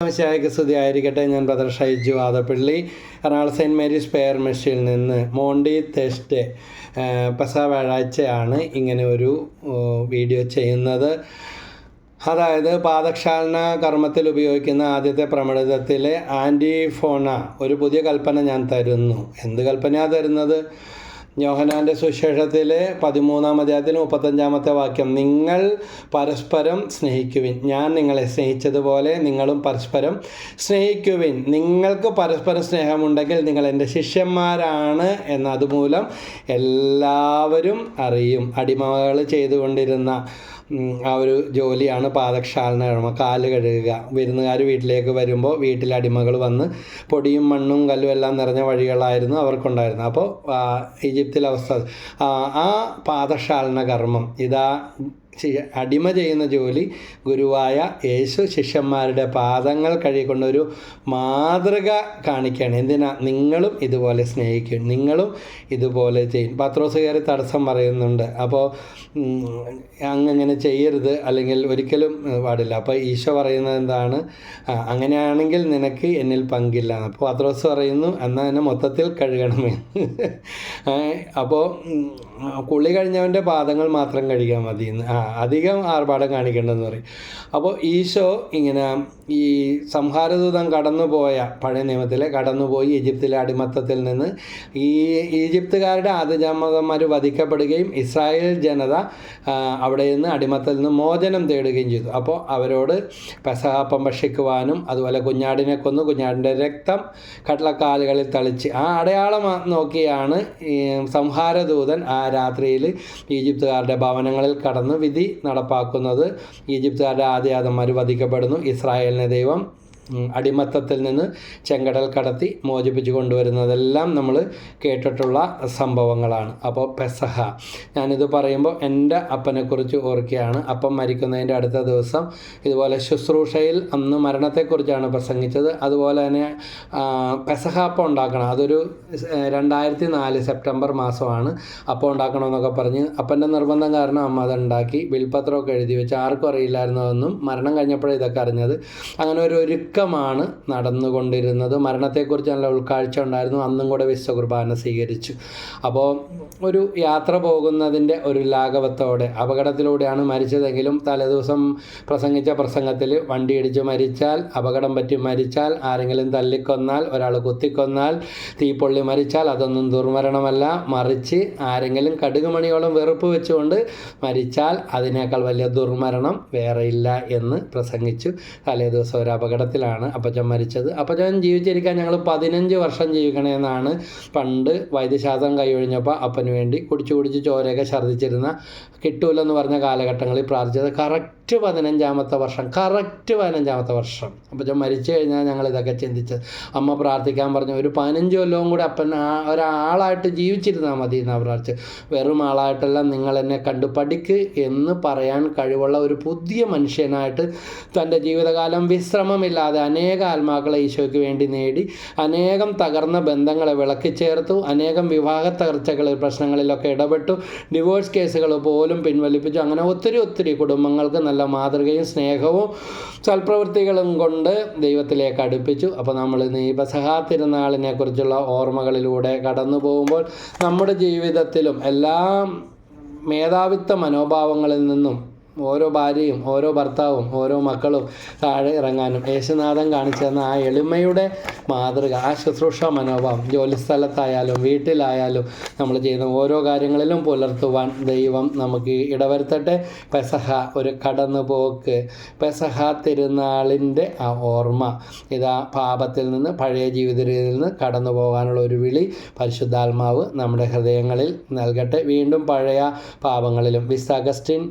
മിശിഹായ്ക്ക് സ്തുതിയായിരിക്കട്ടെ. ഞാൻ brother Shaiju Adappally, Ernakulam saint Mary's പെയർ മെഷിൽ നിന്ന്. മോണ്ടി തെസ്റ്റ് പെസഹ വ്യാഴാഴ്ചയാണ് ഇങ്ങനെ ഒരു വീഡിയോ ചെയ്യുന്നത്. അതായത് പാദക്ഷാലന കർമ്മത്തിൽ ഉപയോഗിക്കുന്ന ആദ്യത്തെ പ്രമാണിതത്തിലെ ആൻറ്റിഫോണ ഒരു പുതിയ കൽപ്പന ഞാൻ തരുന്നു. എന്ത് കൽപ്പനയാണ് തരുന്നത്? യോഹന്നാൻ്റെ സുവിശേഷത്തിലെ 13-ാം അധ്യായത്തിൽ 35-ാമത്തെ വാക്യം, നിങ്ങൾ പരസ്പരം സ്നേഹിക്കുവിൻ, ഞാൻ നിങ്ങളെ സ്നേഹിച്ചതുപോലെ നിങ്ങളും പരസ്പരം സ്നേഹിക്കുവിൻ. നിങ്ങൾക്ക് പരസ്പരം സ്നേഹമുണ്ടെങ്കിൽ നിങ്ങൾ എൻ്റെ ശിഷ്യന്മാരാണ് എന്ന് അതുമൂലം എല്ലാവരും അറിയും. അടിമകൾ ചെയ്തുകൊണ്ടിരുന്ന ആ ഒരു ജോലിയാണ് പാദക്ഷാലന കർമ്മം, കാല് കഴുകുക. വിരുന്നുകാർ വീട്ടിലേക്ക് വരുമ്പോൾ വീട്ടിൽ അടിമകൾ വന്ന് പൊടിയും മണ്ണും കല്ലും എല്ലാം നിറഞ്ഞ വഴികളായിരുന്നു അവർക്കുണ്ടായിരുന്നത്. അപ്പോൾ ഈജിപ്തിലെ അവസ്ഥ ആ പാദക്ഷാലന കർമ്മം ഇതാ അടിമ ചെയ്യുന്ന ജോലി ഗുരുവായ യേശു ശിഷ്യന്മാരുടെ പാദങ്ങൾ കഴുകിക്കൊണ്ടൊരു മാതൃക കാണിക്കുകയാണ്. എന്തിനാ? നിങ്ങളും ഇതുപോലെ സ്നേഹിക്കും, നിങ്ങളും ഇതുപോലെ ചെയ്യും. പത്രോസ് കയറി തടസ്സം പറയുന്നുണ്ട്. അപ്പോൾ അങ്ങനെ ചെയ്യരുത്, അല്ലെങ്കിൽ ഒരിക്കലും പാടില്ല. അപ്പോൾ ഈശോ പറയുന്നത് എന്താണ്? അങ്ങനെയാണെങ്കിൽ നിനക്ക് എന്നിൽ പങ്കില്ല. അപ്പോൾ പത്രോസ് പറയുന്നു, എന്നാൽ എന്നെ മൊത്തത്തിൽ കഴുകണമേ. അപ്പോൾ കുളി കഴിഞ്ഞവൻ്റെ പാദങ്ങൾ മാത്രം കഴുകിയാൽ മതിയെന്ന്, അധികം ആർഭാടം കാണിക്കേണ്ടെന്ന് പറയും. അപ്പോൾ ഈശോ ഇങ്ങനെ ഈ സംഹാരദൂതം കടന്നുപോയ പഴയ നിയമത്തിലെ കടന്നുപോയി ഈജിപ്തിലെ അടിമത്തത്തിൽ നിന്ന് ഈജിപ്തുകാരുടെ ആദിജാതന്മാർ വധിക്കപ്പെടുകയും ഇസ്രായേൽ ജനത അവിടെ നിന്ന് അടിമത്തത്തിൽ നിന്ന് മോചനം തേടുകയും ചെയ്തു. അപ്പോൾ അവരോട് പെസഹാപ്പം ഭക്ഷിക്കുവാനും അതുപോലെ കുഞ്ഞാടിനെ കൊന്നു കുഞ്ഞാടിൻ്റെ രക്തം കടലക്കാലുകളിൽ തളിച്ച് ആ അടയാളം നോക്കിയാണ് ഈ സംഹാരദൂതൻ ആ രാത്രിയിൽ ഈജിപ്തുകാരുടെ ഭവനങ്ങളിൽ കടന്ന് വിധി നടപ്പാക്കുന്നത്. ഈജിപ്തുകാരുടെ ആദിജാതന്മാർ വധിക്കപ്പെടുന്നു. ഇസ്രായേലിനെ ദൈവം അടിമത്തത്തിൽ നിന്ന് ചെങ്കടൽ കടത്തി മോചിപ്പിച്ചു കൊണ്ടുവരുന്നതെല്ലാം നമ്മൾ കേട്ടിട്ടുള്ള സംഭവങ്ങളാണ്. അപ്പോൾ പെസഹ, ഞാനിത് പറയുമ്പോൾ എൻ്റെ അപ്പനെക്കുറിച്ച് ഓർക്കുകയാണ്. അപ്പം മരിക്കുന്നതിൻ്റെ അടുത്ത ദിവസം ഇതുപോലെ ശുശ്രൂഷയിൽ അന്ന് മരണത്തെക്കുറിച്ചാണ് പ്രസംഗിച്ചത്. അതുപോലെ തന്നെ പെസഹ അപ്പം ഉണ്ടാക്കണം. അതൊരു 2004 സെപ്റ്റംബർ മാസമാണ് അപ്പം ഉണ്ടാക്കണമെന്നൊക്കെ പറഞ്ഞ് അപ്പൻ്റെ നിർബന്ധം കാരണം അമ്മ അതുണ്ടാക്കി ബിൽപത്രമൊക്കെ എഴുതി വെച്ച്. ആർക്കും അറിയില്ലായിരുന്നതൊന്നും, മരണം കഴിഞ്ഞപ്പോഴേ ഇതൊക്കെ അറിഞ്ഞത്. അങ്ങനെ ഒരു മാണ് നടന്നുകൊണ്ടിരുന്നത്. മരണത്തെക്കുറിച്ച് നല്ല ഉൾക്കാഴ്ച ഉണ്ടായിരുന്നു. അന്നും കൂടെ വിശുദ്ധ കുർബാന സ്വീകരിച്ചു. അപ്പോൾ ഒരു യാത്ര പോകുന്നതിൻ്റെ ഒരു ലാഘവത്തോടെ, അപകടത്തിലൂടെയാണ് മരിച്ചതെങ്കിലും തലേദിവസം പ്രസംഗിച്ച പ്രസംഗത്തിൽ വണ്ടിയിടിച്ച് മരിച്ചാൽ, അപകടം പറ്റി മരിച്ചാൽ, ആരെങ്കിലും തല്ലിക്കൊന്നാൽ, ഒരാൾ കുത്തിക്കൊന്നാൽ, തീപ്പൊള്ളി മരിച്ചാൽ അതൊന്നും ദുർമരണമല്ല, മറിച്ച് ആരെങ്കിലും കടുകുമണിയോളം വെറുപ്പ് വെച്ചുകൊണ്ട് മരിച്ചാൽ അതിനേക്കാൾ വലിയ ദുർമരണം വേറെയില്ല എന്ന് പ്രസംഗിച്ചു. തലേദിവസം ഒരു അപകടത്തിലാണ് അപ്പച്ചൻ മരിച്ചത്. അപ്പച്ചൻ ജീവിച്ചിരിക്കാൻ ഞങ്ങൾ 15 വർഷം ജീവിക്കണമെന്നാണ് പണ്ട് വൈദ്യശാസ്ത്രം കൈയൊഴിഞ്ഞപ്പോൾ അപ്പന് വേണ്ടി കുടിച്ച് ചോരയൊക്കെ ഛർദ്ദിച്ചിരുന്ന, കിട്ടൂലെന്ന് പറഞ്ഞ കാലഘട്ടങ്ങളിൽ പ്രാർത്ഥിച്ചത്. കറക്റ്റ് 15-ാമത്തെ വർഷം അപ്പച്ചൻ മരിച്ചു കഴിഞ്ഞാൽ ഞങ്ങൾ ഇതൊക്കെ ചിന്തിച്ചത്. അമ്മ പ്രാർത്ഥിക്കാൻ പറഞ്ഞു, ഒരു 15 കൊല്ലവും കൂടി അപ്പൻ ഒരാളായിട്ട് ജീവിച്ചിരുന്നാൽ മതി എന്നാണ് പ്രാർത്ഥിച്ചത്. വെറും ആളായിട്ടല്ല, നിങ്ങൾ എന്നെ കണ്ടു പഠിക്ക് എന്ന് പറയാൻ കഴിവുള്ള ഒരു പുതിയ മനുഷ്യനായിട്ട് തൻ്റെ ജീവിതകാലം വിശ്രമമില്ലാതെ അനേക ആത്മാക്കളെ ഈശോയ്ക്ക് വേണ്ടി നേടി, അനേകം തകർന്ന ബന്ധങ്ങളെ വിളക്കി ചേർത്തു, അനേകം വിവാഹ തകർച്ചകളിൽ പ്രശ്നങ്ങളിലൊക്കെ ഇടപെട്ടു, ഡിവോഴ്സ് കേസുകൾ പോലും പിൻവലിപ്പിച്ചു. അങ്ങനെ ഒത്തിരി കുടുംബങ്ങൾക്ക് നല്ല മാതൃകയും സ്നേഹവും സൽപ്രവൃത്തികളും കൊണ്ട് ദൈവത്തിലേക്ക് അടുപ്പിച്ചു. അപ്പോൾ നമ്മൾ ഇന്ന് ഈ പെസഹ തിരുനാളിനെ കുറിച്ചുള്ള ഓർമ്മകളിലൂടെ കടന്നു പോകുമ്പോൾ നമ്മുടെ ജീവിതത്തിലും എല്ലാ മേധാവിത്വ മനോഭാവങ്ങളിൽ നിന്നും ഓരോ ഭാര്യയും ഓരോ ഭർത്താവും ഓരോ മക്കളും താഴെ ഇറങ്ങാനും യേശുനാഥൻ കാണിച്ചു തന്ന ആ എളിമയുടെ മാതൃക, ആ ശുശ്രൂഷ മനോഭാവം ജോലിസ്ഥലത്തായാലും വീട്ടിലായാലും നമ്മൾ ചെയ്യുന്ന ഓരോ കാര്യങ്ങളിലും പുലർത്തുവാൻ ദൈവം നമുക്ക് ഇടവരുത്തട്ടെ. പെസഹ ഒരു കടന്നുപോക്ക്, പെസഹ തിരുനാളിൻ്റെ ആ ഓർമ്മ, ഇതാ പാപത്തിൽ നിന്ന്, പഴയ ജീവിത രീതിയിൽ നിന്ന് കടന്നു പോകാനുള്ള ഒരു വിളി പരിശുദ്ധാത്മാവ് നമ്മുടെ ഹൃദയങ്ങളിൽ നൽകട്ടെ. വീണ്ടും പഴയ പാപങ്ങളിലും വിശുദ്ധ അഗസ്റ്റിൻ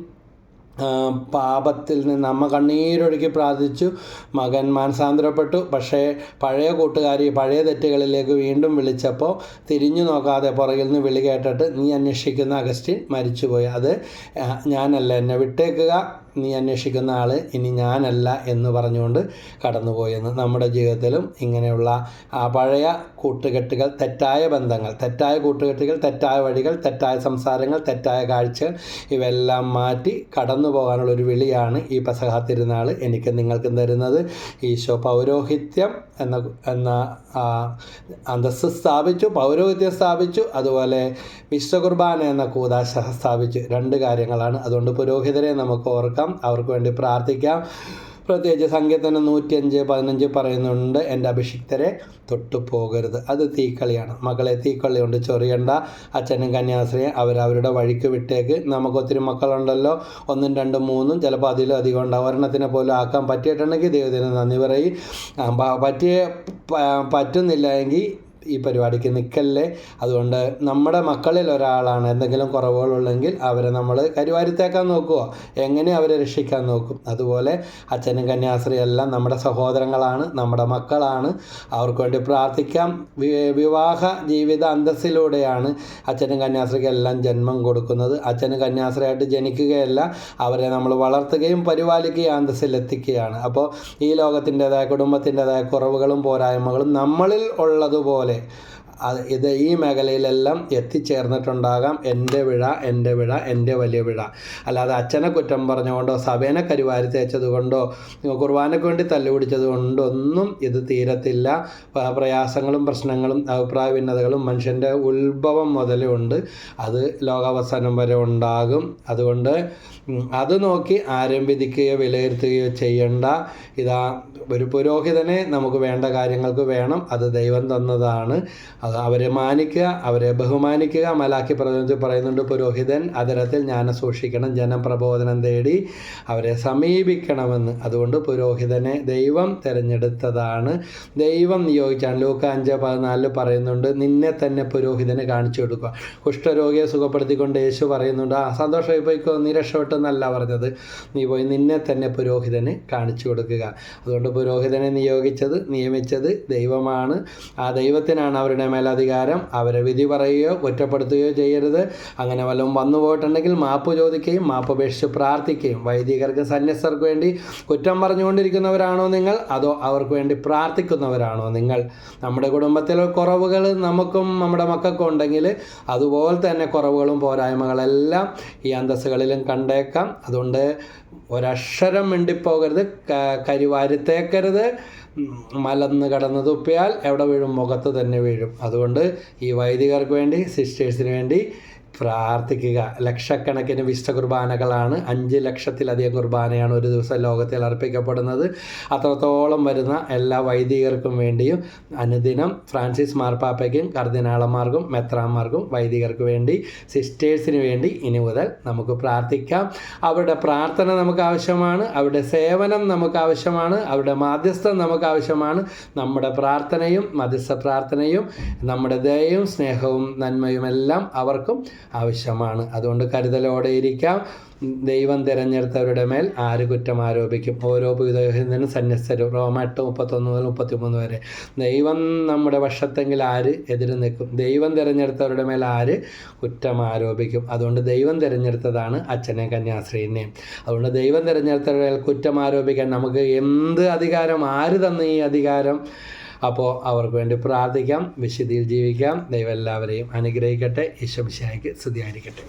പാപത്തിൽ നിന്ന് അമ്മ കണ്ണീരൊഴുക്കി പ്രാർത്ഥിച്ചു, മകൻ മാനസാന്തരപ്പെട്ടു. പക്ഷേ പഴയ കൂട്ടുകാരി പഴയ തെറ്റുകളിലേക്ക് വീണ്ടും വിളിച്ചപ്പോൾ തിരിഞ്ഞു നോക്കാതെ പുറകിൽ നിന്ന് വിളി കേട്ടിട്ട് നീ അന്വേഷിക്കുന്ന അഗസ്റ്റിൻ മരിച്ചുപോയി. അത് ഞാനല്ല, എന്നെ വിട്ടേക്കുക, നീ അന്വേഷിക്കുന്ന ആൾ ഇനി ഞാനല്ല എന്ന് പറഞ്ഞുകൊണ്ട് കടന്നുപോയെന്ന്. നമ്മുടെ ജീവിതത്തിലും ഇങ്ങനെയുള്ള പഴയ കൂട്ടുകെട്ടുകൾ, തെറ്റായ ബന്ധങ്ങൾ, തെറ്റായ കൂട്ടുകെട്ടുകൾ, തെറ്റായ വഴികൾ, തെറ്റായ സംസാരങ്ങൾ, തെറ്റായ കാഴ്ചകൾ ഇവയെല്ലാം മാറ്റി കടന്നു പോകാനുള്ളൊരു വിളിയാണ് ഈ പെസഹ തിരുനാൾ എനിക്ക് നിങ്ങൾക്കും തരുന്നത്. ഈശോ പൗരോഹിത്യം എന്ന അന്തസ്സ് സ്ഥാപിച്ചു, പൗരോഹിത്യം സ്ഥാപിച്ചു, അതുപോലെ വിശുദ്ധ കുർബാന എന്ന കൂദാശ സ്ഥാപിച്ചു. 2 കാര്യങ്ങളാണ്. അതുകൊണ്ട് പുരോഹിതരെ നമുക്ക് ഓർക്കാം, അവർക്ക് വേണ്ടി പ്രാർത്ഥിക്കാം. പ്രത്യേകിച്ച് സങ്കീർത്തനം 105:15 പറയുന്നുണ്ട്, എൻ്റെ അഭിഷിക്തരെ തൊട്ടു പോകരുത്. അത് തീക്കളിയാണ്. മക്കളെ തീക്കളി കൊണ്ട് ചൊറിയണ്ട. അച്ഛനും കന്യാസ്ത്രീയും അവരവരുടെ വഴിക്ക് വിട്ടേക്ക്. നമുക്ക് ഒത്തിരി മക്കളുണ്ടല്ലോ, 1, 2, 3 ചിലപ്പോൾ അതിലും അധികം ഉണ്ടാവും. ഒരെണ്ണത്തിനെ പോലും ആക്കാൻ പറ്റിയിട്ടുണ്ടെങ്കിൽ ദൈവത്തിന് നന്ദി പറയും. പറ്റുന്നില്ല എങ്കിൽ ഈ പരിപാടിക്ക് നിൽക്കല്ലേ. അതുകൊണ്ട് നമ്മുടെ മക്കളിൽ ഒരാളാണ് എന്തെങ്കിലും കുറവുകളുള്ളെങ്കിൽ അവരെ നമ്മൾ കരുവാരിത്തേക്കാൻ നോക്കുക, എങ്ങനെ അവരെ രക്ഷിക്കാൻ നോക്കും. അതുപോലെ അച്ഛനും കന്യാസ്ത്രീയും എല്ലാം നമ്മുടെ സഹോദരങ്ങളാണ്, നമ്മുടെ മക്കളാണ്. അവർക്ക് വേണ്ടി പ്രാർത്ഥിക്കാം. വിവാഹ ജീവിത അന്തസ്സിലൂടെയാണ് അച്ഛനും കന്യാസ്ത്രീക്ക് എല്ലാം ജന്മം കൊടുക്കുന്നത്. അച്ഛനും കന്യാസ്ത്രീയായിട്ട് ജനിക്കുകയല്ല, അവരെ നമ്മൾ വളർത്തുകയും പരിപാലിക്കുകയും അന്തസ്സിലെത്തിക്കുകയാണ്. അപ്പോൾ ഈ ലോകത്തിൻ്റെതായ കുടുംബത്തിൻ്റെതായ കുറവുകളും പോരായ്മകളും നമ്മളിൽ ഉള്ളതുപോലെ ഈ മേഖലയിലെല്ലാം എത്തിച്ചേർന്നിട്ടുണ്ടാകാം. എൻ്റെ വിഴ, എൻ്റെ വലിയ വിഴ. അല്ലാതെ അച്ഛനെ കുറ്റം പറഞ്ഞുകൊണ്ടോ സഭേനെ കരുവാരി തേച്ചത് കൊണ്ടോ കുർബാനയ്ക്ക് വേണ്ടി തല്ലുപിടിച്ചത് കൊണ്ടൊന്നും ഇത് തീരത്തില്ല. പ്രയാസങ്ങളും പ്രശ്നങ്ങളും അഭിപ്രായ ഭിന്നതകളും മനുഷ്യൻ്റെ ഉത്ഭവം മുതലേ ഉണ്ട്. അത് ലോകാവസാനം വരെ ഉണ്ടാകും. അതുകൊണ്ട് അത് നോക്കി ആരും വിധിക്കുകയോ വിലയിരുത്തുകയോ ചെയ്യണ്ട. ഇതാ ഒരു പുരോഹിതനെ നമുക്ക് വേണ്ട കാര്യങ്ങൾക്ക് വേണം, അത് ദൈവം തന്നതാണ്. അത് അവരെ മാനിക്കുക, അവരെ ബഹുമാനിക്കുക. മലാക്കി പ്രവചനത്തിൽ പറയുന്നുണ്ട്, പുരോഹിതൻ അതരത്തിൽ ജ്ഞാനം സൂക്ഷിക്കണം, ജനം പ്രബോധനം തേടി അവരെ സമീപിക്കണമെന്ന്. അതുകൊണ്ട് പുരോഹിതനെ ദൈവം തിരഞ്ഞെടുത്തതാണ്, ദൈവം നിയോഗിച്ചാണ്. ലൂക്ക 5:14 പറയുന്നുണ്ട്, നിന്നെ തന്നെ പുരോഹിതന് കാണിച്ചു കൊടുക്കുക. കുഷ്ഠരോഗിയെ സുഖപ്പെടുത്തിക്കൊണ്ട് യേശു പറയുന്നുണ്ട്, സന്തോഷമായി പോയിക്കോ, നീ രക്ഷപ്പെട്ടെന്നല്ല പറഞ്ഞത്, നീ പോയി നിന്നെ തന്നെ പുരോഹിതന് കാണിച്ചു കൊടുക്കുക. അതുകൊണ്ട് പുരോഹിതനെ നിയമിച്ചത് ദൈവമാണ്. ആ ദൈവത്തിനാണ് അവരുടെ മേലധികാരം. അവരെ വിധി പറയുകയോ കുറ്റപ്പെടുത്തുകയോ ചെയ്യരുത്. അങ്ങനെ വല്ലതും വന്നു പോയിട്ടുണ്ടെങ്കിൽ മാപ്പ് ചോദിക്കുകയും മാപ്പപേക്ഷിച്ച് പ്രാർത്ഥിക്കുകയും. വൈദികർക്ക് സന്യസ്തർക്ക് വേണ്ടി കുറ്റം പറഞ്ഞുകൊണ്ടിരിക്കുന്നവരാണോ നിങ്ങൾ, അതോ അവർക്ക് വേണ്ടി പ്രാർത്ഥിക്കുന്നവരാണോ നിങ്ങൾ? നമ്മുടെ കുടുംബത്തിലെ കുറവുകൾ നമുക്കും നമ്മുടെ മക്കൾക്കും ഉണ്ടെങ്കിൽ അതുപോലെ തന്നെ കുറവുകളും പോരായ്മകളെല്ലാം ഈ അന്തസ്സുകളിലും കണ്ടേക്കാം. അതുകൊണ്ട് ഒരക്ഷരം മിണ്ടിപ്പോകരുത്, കരിവാരിത്തേക്കരുത്. മലന്ന് കടന്ന് തുപ്പിയാൽ എവിടെ വീഴും? മുഖത്ത് തന്നെ വീഴും. അതുകൊണ്ട് ഈ വൈദികർക്ക് വേണ്ടി, സിസ്റ്റേഴ്സിന് വേണ്ടി പ്രാർത്ഥിക്കുക. ലക്ഷക്കണക്കിന് വിശുദ്ധ കുർബാനകളാണ്, 5 ലക്ഷത്തിലധികം കുർബാനയാണ് ഒരു ദിവസം ലോകത്തിൽ അർപ്പിക്കപ്പെടുന്നത്. അത്രത്തോളം വരുന്ന എല്ലാ വൈദികർക്കും വേണ്ടിയും അനുദിനം ഫ്രാൻസിസ് മാർപ്പാപ്പയ്ക്കും കർദിനാളന്മാർക്കും മെത്രാന്മാർക്കും വൈദികർക്ക് വേണ്ടി, സിസ്റ്റേഴ്സിന് വേണ്ടി ഇനി മുതൽ നമുക്ക് പ്രാർത്ഥിക്കാം. അവരുടെ പ്രാർത്ഥന നമുക്ക് ആവശ്യമാണ്, അവരുടെ സേവനം നമുക്ക് ആവശ്യമാണ്, അവരുടെ മാധ്യസ്ഥം നമുക്ക് ആവശ്യമാണ്. നമ്മുടെ പ്രാർത്ഥനയും മധ്യസ്ഥ പ്രാർത്ഥനയും നമ്മുടെ ദയയും സ്നേഹവും നന്മയും എല്ലാം അവർക്കും ആവശ്യമാണ്. അതുകൊണ്ട് കരുതലോടെ ഇരിക്കാം. ദൈവം തിരഞ്ഞെടുത്തവരുടെ മേൽ ആര് കുറ്റം ആരോപിക്കും? ഓരോ പുരോഹിതനും സന്യസ്തരും. റോമ 8:31 മുതൽ 33 വരെ. ദൈവം നമ്മുടെ പക്ഷത്തെങ്കിൽ ആര് എതിര് നിൽക്കും? ദൈവം തിരഞ്ഞെടുത്തവരുടെ മേൽ ആര് കുറ്റം ആരോപിക്കും? അതുകൊണ്ട് ദൈവം തിരഞ്ഞെടുത്തതാണ് അച്ഛനെയും കന്യാസ്ത്രീനെയും. അതുകൊണ്ട് ദൈവം തിരഞ്ഞെടുത്തവരുടെ മേൽ കുറ്റം ആരോപിക്കാൻ നമുക്ക് എന്ത് അധികാരം? ആര് തന്ന ഈ അധികാരം? അപ്പോൾ അവർക്ക് വേണ്ടി പ്രാർത്ഥിക്കാം, വിശുദ്ധിയിൽ ജീവിക്കാം. ദൈവം എല്ലാവരെയും അനുഗ്രഹിക്കട്ടെ. ഈശോ മിശിഹായ്ക്ക് സ്തുതിയായിരിക്കട്ടെ.